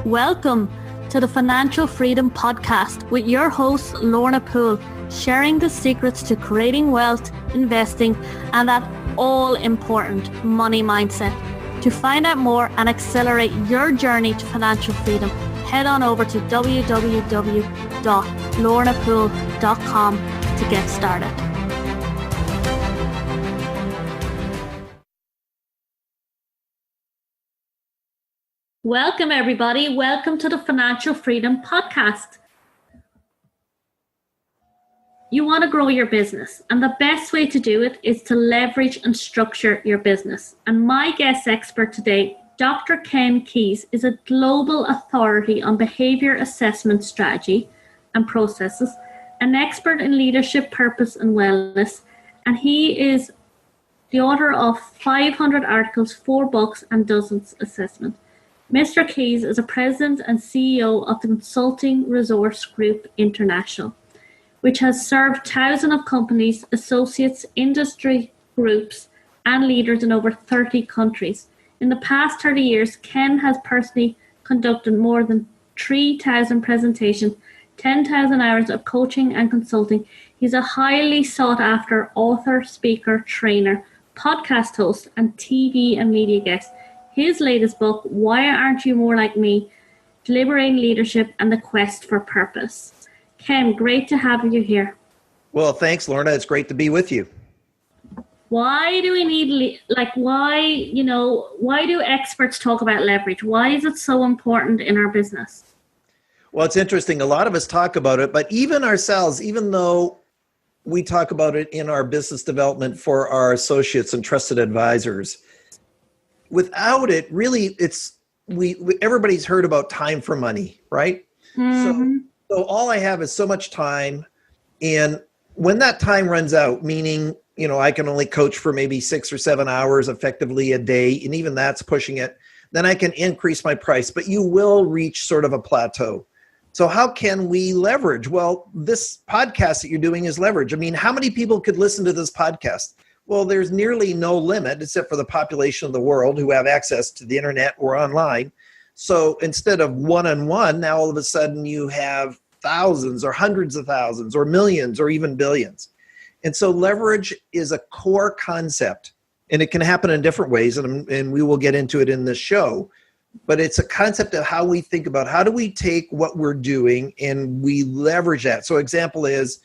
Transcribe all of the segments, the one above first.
Welcome to the Financial Freedom Podcast with your host, Lorna Poole, sharing the secrets to creating wealth, investing, and that all-important money mindset. To find out more and accelerate your journey to financial freedom, head on over to www.lornapoole.com to get started. Welcome, everybody. Welcome to the Financial Freedom Podcast. You want to grow your business, and the best way to do it is to leverage and structure your business. And my guest expert today, Dr. Ken Keis, is a global authority on behavior assessment strategy and processes, an expert in leadership, purpose, and wellness, and he is the author of 500 articles, 4 books, and dozens assessments. Mr. Keis is a president and CEO of the Consulting Resource Group International, which has served thousands of companies, associates, industry groups, and leaders in over 30 countries. In the past 30 years, Ken has personally conducted more than 3,000 presentations, 10,000 hours of coaching and consulting. He's a highly sought after author, speaker, trainer, podcast host, and TV and media guest. His latest book, Why Aren't You More Like Me? Deliberating Leadership and the Quest for Purpose. Ken, great to have you here. Well, thanks, Lorna. It's great to be with you. Why do we need, why do experts talk about leverage? Why is it so important in our business? Well, it's interesting. A lot of us talk about it, but even ourselves, even though we talk about it in our business development for our associates and trusted advisors, without it, really, everybody's heard about time for money, right? Mm-hmm. So all I have is so much time, and when that time runs out, meaning, I can only coach for maybe 6 or 7 hours effectively a day, and even that's pushing it, then I can increase my price, but you will reach sort of a plateau. So how can we leverage? Well, this podcast that you're doing is leverage. I mean, how many people could listen to this podcast? Well, there's nearly no limit except for the population of the world who have access to the internet or online. So instead of one-on-one, now all of a sudden you have thousands or hundreds of thousands or millions or even billions. And so leverage is a core concept, and it can happen in different ways, and we will get into it in this show. But it's a concept of how we think about how do we take what we're doing and we leverage that. So example is,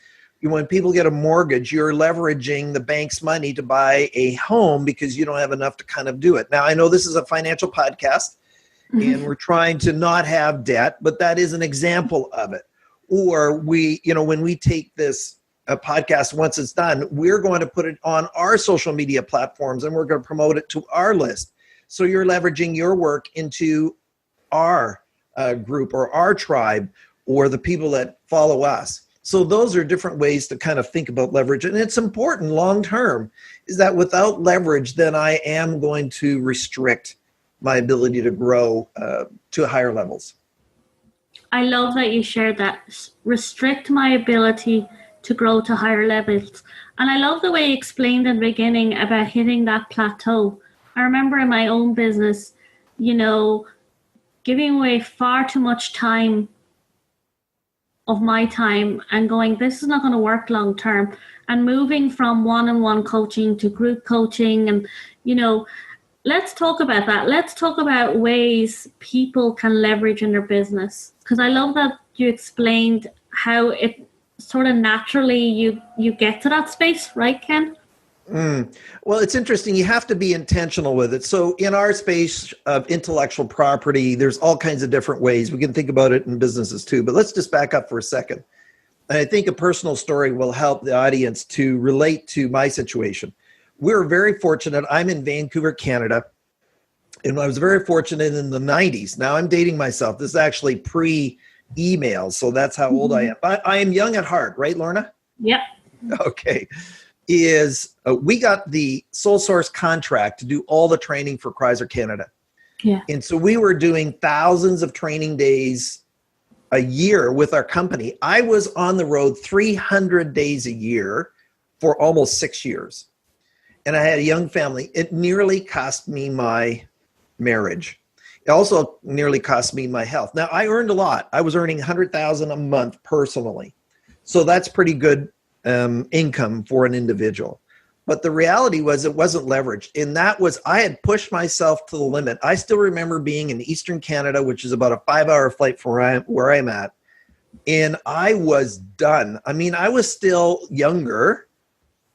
when people get a mortgage, you're leveraging the bank's money to buy a home because you don't have enough to kind of do it. Now, I know this is a financial podcast, and we're trying to not have debt, but that is an example of it. Or when we take this podcast, once it's done, we're going to put it on our social media platforms and we're going to promote it to our list. So you're leveraging your work into our group or our tribe or the people that follow us. So those are different ways to kind of think about leverage. And it's important long term is that without leverage, then I am going to restrict my ability to grow to higher levels. I love that you shared that. Restrict my ability to grow to higher levels. And I love the way you explained in the beginning about hitting that plateau. I remember in my own business, giving away far too much time of my time and going, this is not going to work long term, and moving from one-on-one coaching to group coaching. And, let's talk about that. Let's talk about ways people can leverage in their business. Because I love that you explained how it sort of naturally you get to that space, right, Ken? Well, it's interesting. You have to be intentional with it. So in our space of intellectual property, there's all kinds of different ways. We can think about it in businesses too, but let's just back up for a second. And I think a personal story will help the audience to relate to my situation. We're very fortunate. I'm in Vancouver, Canada, and I was very fortunate in the 90s. Now I'm dating myself. This is actually pre-email, so that's how old I am. I am young at heart, right, Lorna? Yep. Okay. We got the sole source contract to do all the training for Chrysler Canada. Yeah. And so we were doing thousands of training days a year with our company. I was on the road 300 days a year for almost 6 years. And I had a young family. It nearly cost me my marriage. It also nearly cost me my health. Now, I earned a lot. I was earning $100,000 a month personally. So that's pretty good income for an individual. But the reality was it wasn't leveraged. And that was, I had pushed myself to the limit. I still remember being in Eastern Canada, which is about a 5-hour flight from where I'm at. And I was done. I mean, I was still younger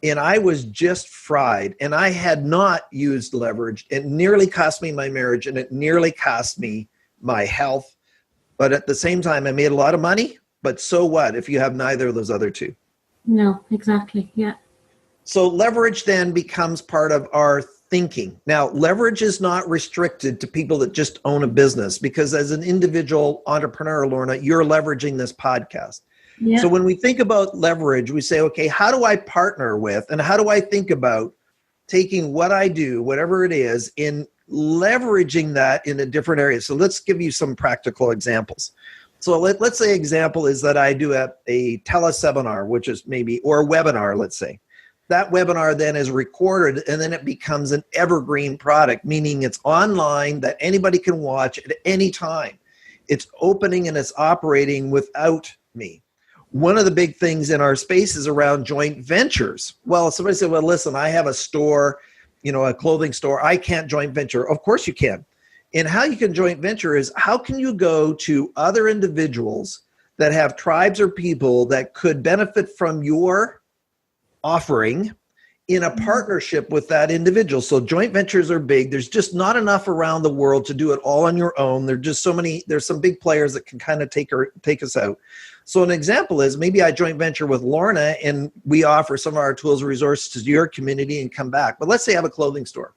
and I was just fried. And I had not used leverage. It nearly cost me my marriage and it nearly cost me my health. But at the same time, I made a lot of money. But so what if you have neither of those other two? No, exactly. Yeah. So leverage then becomes part of our thinking. Now, leverage is not restricted to people that just own a business, because as an individual entrepreneur, Lorna, you're leveraging this podcast. Yeah. So when we think about leverage, we say, okay, how do I partner with, and how do I think about taking what I do, whatever it is, in leveraging that in a different area? So let's give you some practical examples. So let's say example is that I do a teleseminar, which is maybe, or a webinar, let's say. That webinar then is recorded and then it becomes an evergreen product, meaning it's online that anybody can watch at any time. It's opening and it's operating without me. One of the big things in our space is around joint ventures. Well, somebody said, well, listen, I have a store, a clothing store. I can't joint venture. Of course you can. And how you can joint venture is, how can you go to other individuals that have tribes or people that could benefit from your offering in a partnership with that individual? So joint ventures are big. There's just not enough around the world to do it all on your own. There's just so many, there's some big players that can kind of take us out. So an example is maybe I joint venture with Lorna and we offer some of our tools and resources to your community and come back. But let's say I have a clothing store.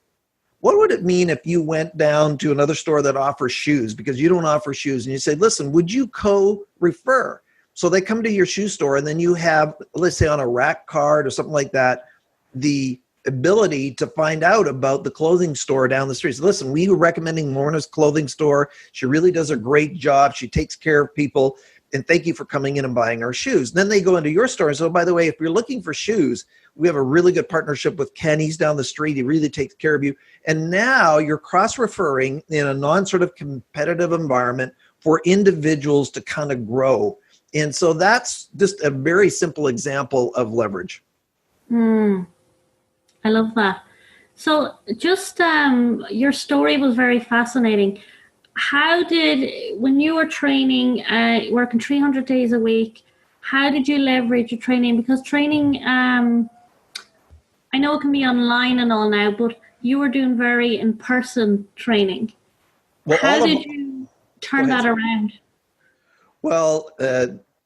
What would it mean if you went down to another store that offers shoes because you don't offer shoes, and you say, listen, would you co-refer? So they come to your shoe store and then you have, let's say on a rack card or something like that, the ability to find out about the clothing store down the street. So listen, we were recommending Lorna's clothing store. She really does a great job. She takes care of people. And thank you for coming in and buying our shoes. Then they go into your store and say, oh, by the way, if you're looking for shoes, we have a really good partnership with Ken. He's down the street. He really takes care of you. And now you're cross-referring in a non-sort of competitive environment for individuals to kind of grow. And so that's just a very simple example of leverage. I love that. So just your story was very fascinating. How when you were training, working 300 days a week, how did you leverage your training? Because training, I know it can be online and all now, but you were doing very in-person training. Well, how did you turn that around? Well,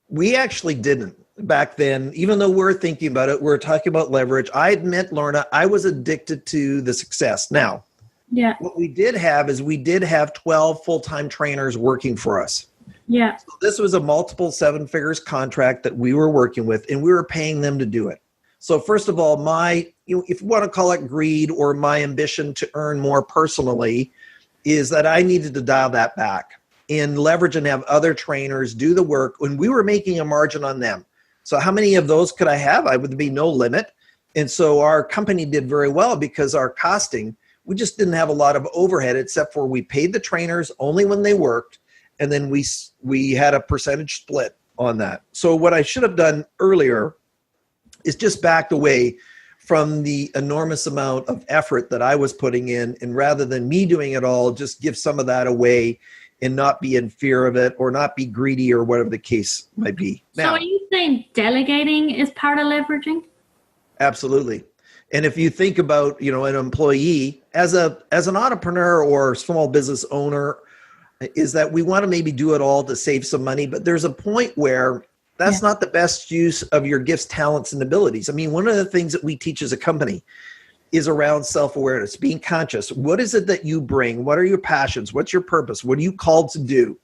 we actually didn't back then. Even though we're thinking about it, we're talking about leverage. I admit, Lorna, I was addicted to the success. Now, yeah, what we did have is we did have 12 full-time trainers working for us. Yeah. So this was a multiple 7 figures contract that we were working with, and we were paying them to do it. So first of all, if you want to call it greed or my ambition to earn more personally, is that I needed to dial that back and leverage and have other trainers do the work when we were making a margin on them. So how many of those could I have? I would be no limit. And so our company did very well because our costing, we just didn't have a lot of overhead except for we paid the trainers only when they worked. And then we had a percentage split on that. So what I should have done earlier is just backed away from the enormous amount of effort that I was putting in. And rather than me doing it all, just give some of that away and not be in fear of it or not be greedy or whatever the case might be. Now, so are you saying delegating is part of leveraging? Absolutely. And if you think about, an employee as an entrepreneur or small business owner, is that we want to maybe do it all to save some money, but there's a point where that's not the best use of your gifts, talents, and abilities. I mean, one of the things that we teach as a company is around self-awareness, being conscious. What is it that you bring? What are your passions? What's your purpose? What are you called to do?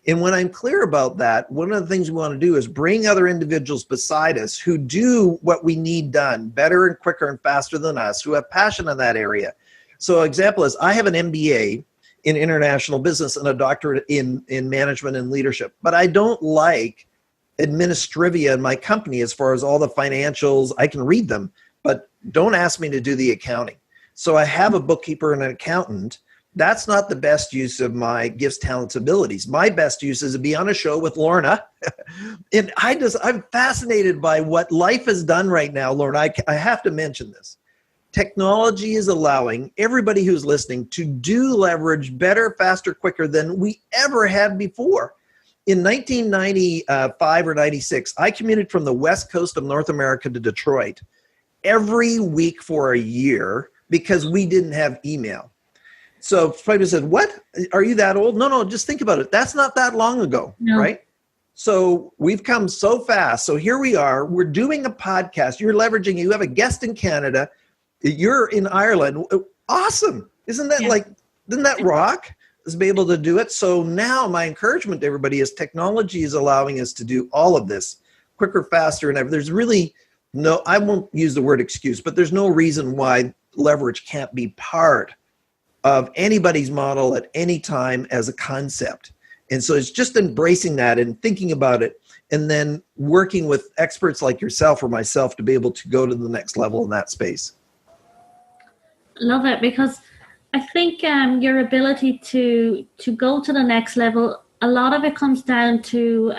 And when I'm clear about that, one of the things we want to do is bring other individuals beside us who do what we need done better and quicker and faster than us, who have passion in that area. So example is I have an MBA in international business and a doctorate in management and leadership, but I don't like administrivia in my company as far as all the financials. I can read them, but don't ask me to do the accounting. So I have a bookkeeper and an accountant That's not the best use of my gifts, talents, abilities. My best use is to be on a show with Lorna. And I'm fascinated by what life has done right now, Lorna. I have to mention this. Technology is allowing everybody who's listening to do leverage better, faster, quicker than we ever had before. In 1995 or 96, I commuted from the West Coast of North America to Detroit every week for a year because we didn't have email. So somebody said, what? Are you that old? No, just think about it. That's not that long ago, right? So we've come so fast. So here we are. We're doing a podcast. You're leveraging. You have a guest in Canada. You're in Ireland. Awesome. Isn't that doesn't that rock? To be able to do it. So now my encouragement to everybody is technology is allowing us to do all of this quicker, faster, and ever. There's really no, I won't use the word excuse, but there's no reason why leverage can't be part of anybody's model at any time as a concept. And so it's just embracing that and thinking about it and then working with experts like yourself or myself to be able to go to the next level in that space. Love it, because I think your ability to go to the next level, a lot of it comes down to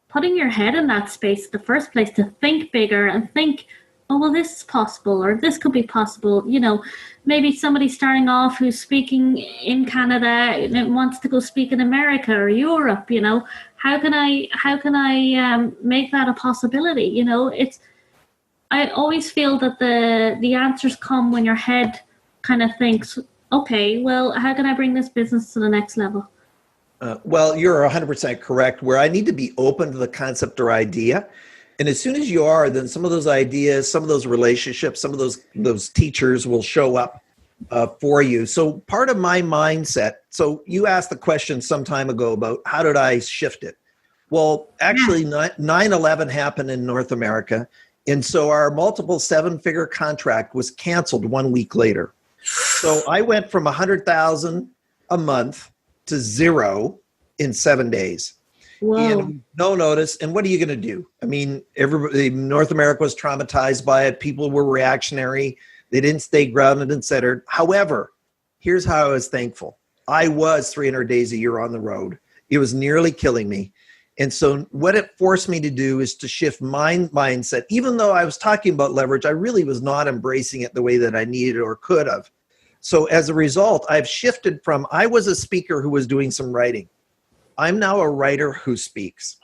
putting your head in that space in the first place, to think bigger and think, oh, well, this is possible, or this could be possible. You know, maybe somebody starting off who's speaking in Canada and wants to go speak in America or Europe. You know, how can I make that a possibility? You know, I always feel that the answers come when your head kind of thinks, okay, well, how can I bring this business to the next level? Well, you're 100% correct, where I need to be open to the concept or idea. And as soon as you are, then some of those ideas, some of those relationships, some of those teachers will show up for you. So part of my mindset, so you asked the question some time ago about how did I shift it? Well, actually, 9/11 happened in North America. And so our multiple seven-figure contract was canceled 1 week later. So I went from 100,000 a month to zero in 7 days. Whoa. And no notice. And what are you going to do? I mean, everybody, North America was traumatized by it. People were reactionary. They didn't stay grounded and centered. However, here's how I was thankful. I was 300 days a year on the road. It was nearly killing me. And so what it forced me to do is to shift my mindset. Even though I was talking about leverage, I really was not embracing it the way that I needed or could have. So as a result, I've shifted from, I was a speaker who was doing some writing. I'm now a writer who speaks.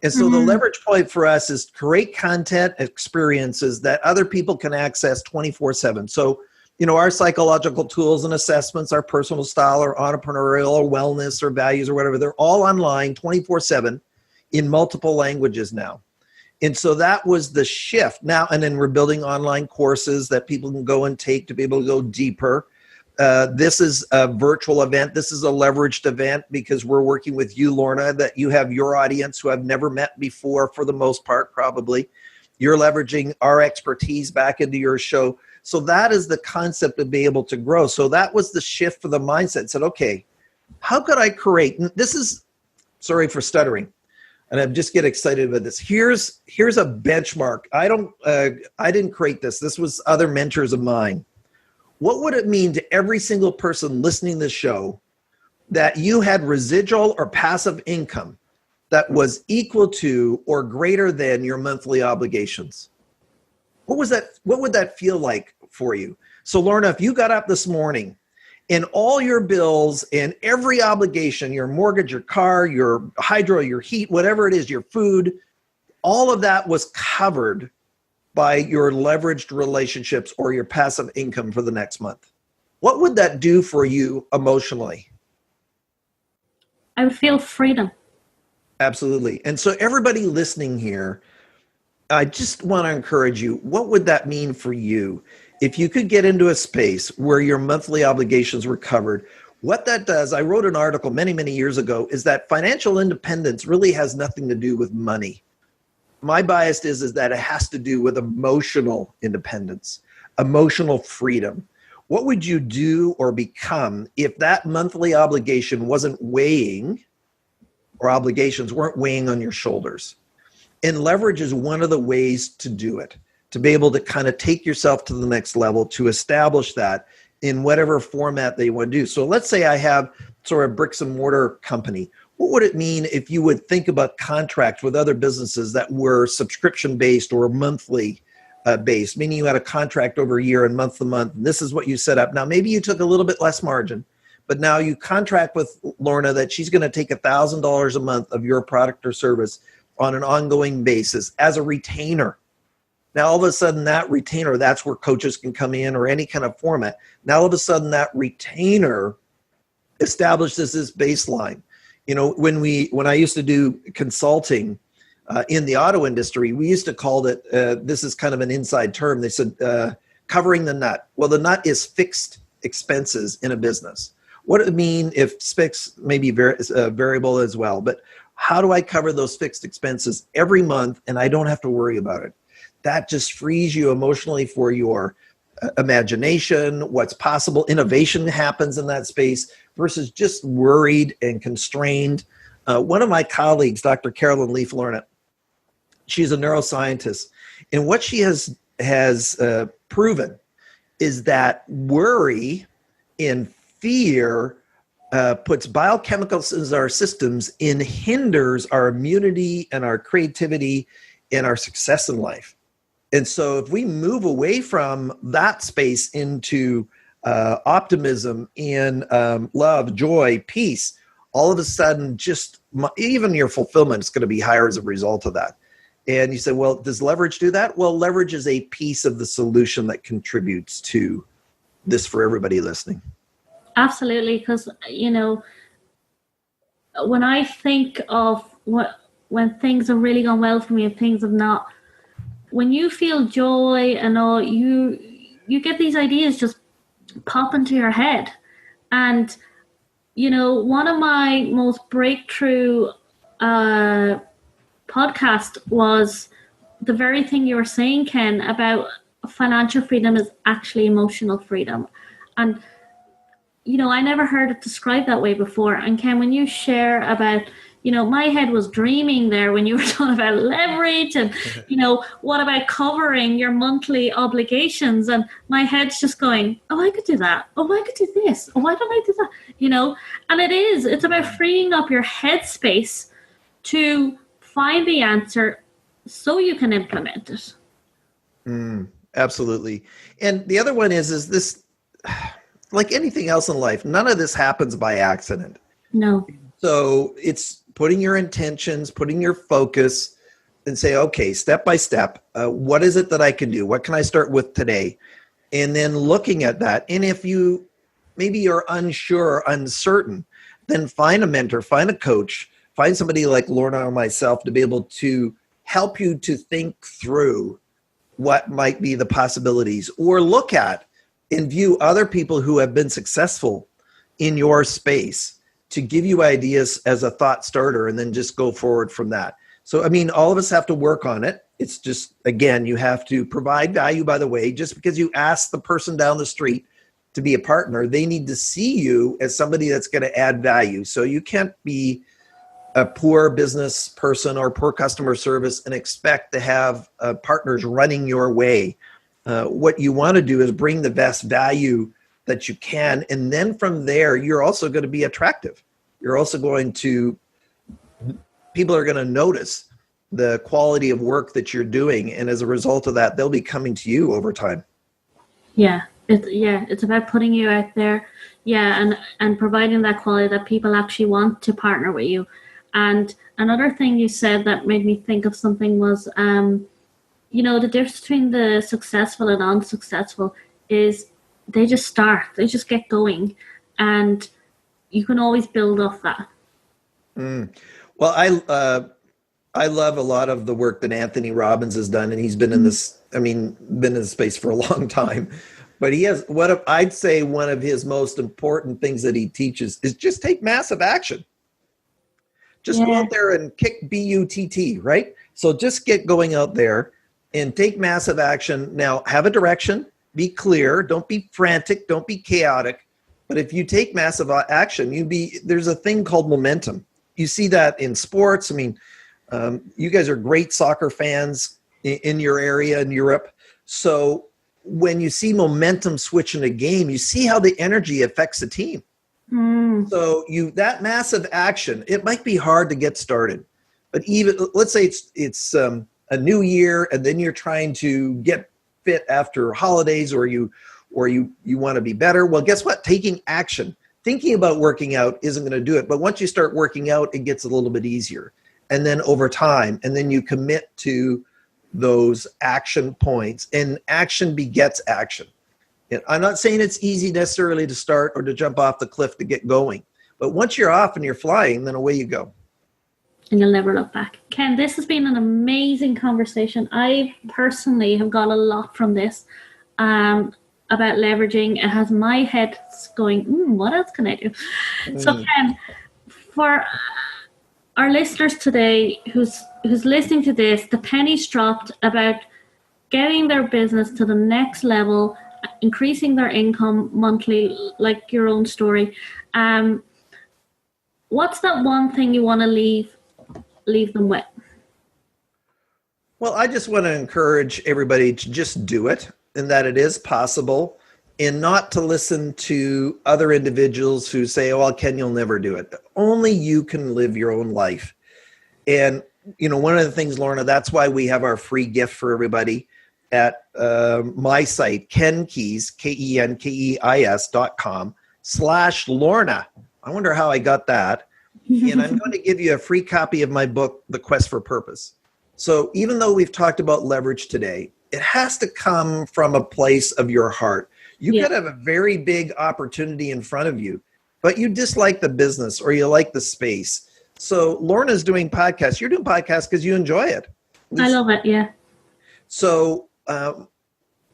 And so the leverage point for us is create content experiences that other people can access 24/7. So, you know, our psychological tools and assessments, our personal style or entrepreneurial or wellness or values or whatever, they're all online 24/7 in multiple languages now. And so that was the shift now. And then we're building online courses that people can go and take to be able to go deeper. This is a virtual event. This is a leveraged event because we're working with you, Lorna, that you have your audience who I've never met before for the most part, probably. You're leveraging our expertise back into your show. So that is the concept of being able to grow. So that was the shift for the mindset. It said, okay, how could I create? This is, sorry for stuttering. And I just get excited about this. Here's a benchmark. I didn't create this. This was other mentors of mine. What would it mean to every single person listening to this show that you had residual or passive income that was equal to or greater than your monthly obligations? What would that feel like for you? So Lorna, if you got up this morning and all your bills and every obligation, your mortgage, your car, your hydro, your heat, whatever it is, your food, all of that was covered by your leveraged relationships or your passive income for the next month, what would that do for you emotionally? I would feel freedom. Absolutely. And so everybody listening here, I just want to encourage you, what would that mean for you? If you could get into a space where your monthly obligations were covered, what that does, I wrote an article many, many years ago, is that financial independence really has nothing to do with money. My bias is that it has to do with emotional independence, emotional freedom. What would you do or become if that monthly obligation wasn't weighing, or obligations weren't weighing on your shoulders? And leverage is one of the ways to do it, to be able to kind of take yourself to the next level, to establish that. in whatever format they want to do. So let's say I have sort of a bricks and mortar company. What would it mean if you would think about contracts with other businesses that were subscription based or monthly based, meaning you had a contract over a year and month to month, and this is what you set up. Now, maybe you took a little bit less margin, but now you contract with Lorna that she's going to take $1,000 a month of your product or service on an ongoing basis as a retainer. Now, all of a sudden, that retainer, that's where coaches can come in or any kind of format. Now, all of a sudden, that retainer establishes this baseline. You know, when I used to do consulting in the auto industry, we used to call it, this is kind of an inside term, they said, covering the nut. Well, the nut is fixed expenses in a business. What does it mean if fixed may be variable as well? But how do I cover those fixed expenses every month and I don't have to worry about it? That just frees you emotionally for your imagination, what's possible. Innovation happens in that space versus just worried and constrained. One of my colleagues, Dr. Carolyn Leaf Lorna, she's a neuroscientist. And what she has proven is that worry and fear puts biochemicals in our systems and hinders our immunity and our creativity and our success in life. And so if we move away from that space into optimism and love, joy, peace, all of a sudden just even your fulfillment is going to be higher as a result of that. And you say, well, does leverage do that? Well, leverage is a piece of the solution that contributes to this for everybody listening. Absolutely. Because, you know, when I think of when things have really gone well for me and things have not, when you feel joy and all, you get these ideas just pop into your head. And, you know, one of my most breakthrough podcast was the very thing you were saying, Ken, about financial freedom is actually emotional freedom. And, you know, I never heard it described that way before. And Ken, when you share about, you know, my head was dreaming there when you were talking about leverage and, you know, what about covering your monthly obligations? And my head's just going, oh, I could do that. Oh, I could do this. Oh, why don't I do that? You know, and it's about freeing up your headspace to find the answer so you can implement it. Absolutely. And the other one is this, like anything else in life, none of this happens by accident. No. So it's putting your intentions, putting your focus and say, okay, step by step, what is it that I can do? What can I start with today? And then looking at that. And if you maybe you're unsure or uncertain, then find a mentor, find a coach, find somebody like Lorna or myself to be able to help you to think through what might be the possibilities, or look at and view other people who have been successful in your space to give you ideas as a thought starter, and then just go forward from that. So, I mean, all of us have to work on it. It's just, again, you have to provide value, by the way. Just because you ask the person down the street to be a partner, they need to see you as somebody that's going to add value. So you can't be a poor business person or poor customer service and expect to have partners running your way. What you want to do is bring the best value that you can. And then from there, you're also going to be attractive. You're also going to, people are going to notice the quality of work that you're doing. And as a result of that, they'll be coming to you over time. Yeah. It's about putting you out there. Yeah. And providing that quality that people actually want to partner with you. And another thing you said that made me think of something was, you know, the difference between the successful and unsuccessful is they just start, they just get going, and you can always build off that. Well, I love a lot of the work that Anthony Robbins has done, and he's been in this, been in this space for a long time. But he has, I'd say one of his most important things that he teaches is just take massive action. Just go out there and kick BUTT, right? So just get going out there and take massive action. Now, have a direction, be clear, don't be frantic, don't be chaotic. But if you take massive action, there's a thing called momentum. You see that in sports. I mean, you guys are great soccer fans in your area in Europe. So when you see momentum switch in a game, you see how the energy affects the team. So that massive action, it might be hard to get started, but even let's say it's a new year, and then you're trying to get fit after holidays, or you want to be better. Well, guess what? Taking action, thinking about working out isn't going to do it. But once you start working out, it gets a little bit easier. And then over time, and then you commit to those action points, and action begets action. And I'm not saying it's easy necessarily to start or to jump off the cliff to get going, but once you're off and you're flying, then away you go. And you'll never look back. Ken, this has been an amazing conversation. I personally have got a lot from this about leveraging. It has my head going, what else can I do? So Ken, for our listeners today who's listening to this, the penny's dropped about getting their business to the next level, increasing their income monthly, like your own story. What's that one thing you want to leave them with? Well, I just want to encourage everybody to just do it, and that it is possible, and not to listen to other individuals who say, well, Ken, you'll never do it. Only you can live your own life. And, one of the things, Lorna, that's why we have our free gift for everybody at my site, Ken Keis, KenKeis.com/Lorna. I wonder how I got that. And I'm going to give you a free copy of my book, The Quest for Purpose. So even though we've talked about leverage today, it has to come from a place of your heart. You could have a very big opportunity in front of you, but you dislike the business or you like the space. So Lorna's doing podcasts. You're doing podcasts because you enjoy it. I love it, yeah. So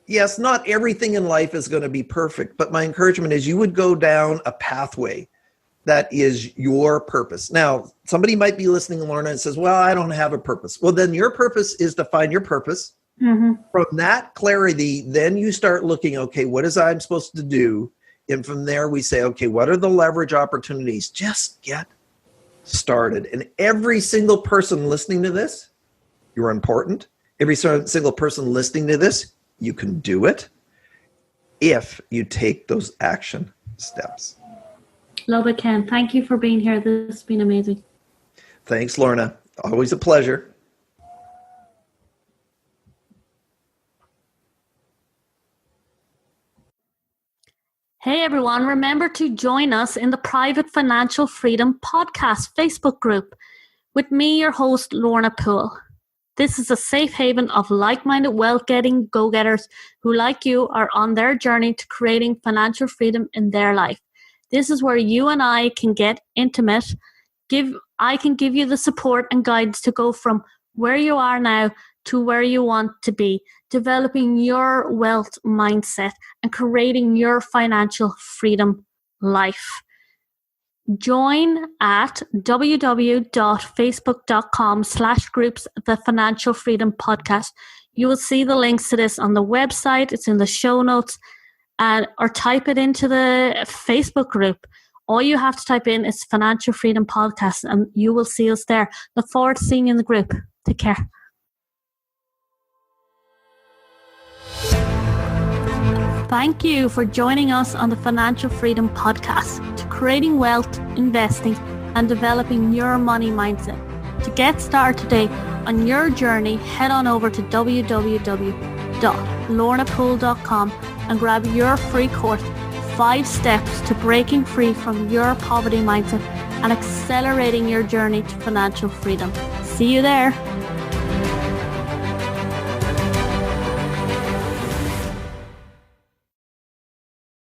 yes, not everything in life is going to be perfect, but my encouragement is you would go down a pathway that is your purpose. Now, somebody might be listening to Lorna and says, well, I don't have a purpose. Well, then your purpose is to find your purpose. From that clarity, then you start looking, okay, what is I'm supposed to do? And from there we say, okay, what are the leverage opportunities? Just get started. And every single person listening to this, you're important. Every single person listening to this, you can do it if you take those action steps. Love it, Ken. Thank you for being here. This has been amazing. Thanks, Lorna. Always a pleasure. Hey everyone, remember to join us in the Private Financial Freedom Podcast Facebook group with me, your host, Lorna Poole. This is a safe haven of like-minded wealth-getting go-getters who, like you, are on their journey to creating financial freedom in their life. This is where you and I can get intimate. I can give you the support and guidance to go from where you are now to where you want to be, developing your wealth mindset and creating your financial freedom life. Join at www.facebook.com/groups The Financial Freedom Podcast. You will see the links to this on the website. It's in the show notes, or type it into the Facebook group. All you have to type in is Financial Freedom Podcast and you will see us there. Look forward to seeing you in the group. Take care. Thank you for joining us on the Financial Freedom Podcast to creating wealth, investing, and developing your money mindset. To get started today on your journey, head on over to www.lornapoole.com and grab your free course, 5 Steps to Breaking Free from Your Poverty Mindset and Accelerating Your Journey to Financial Freedom. See you there.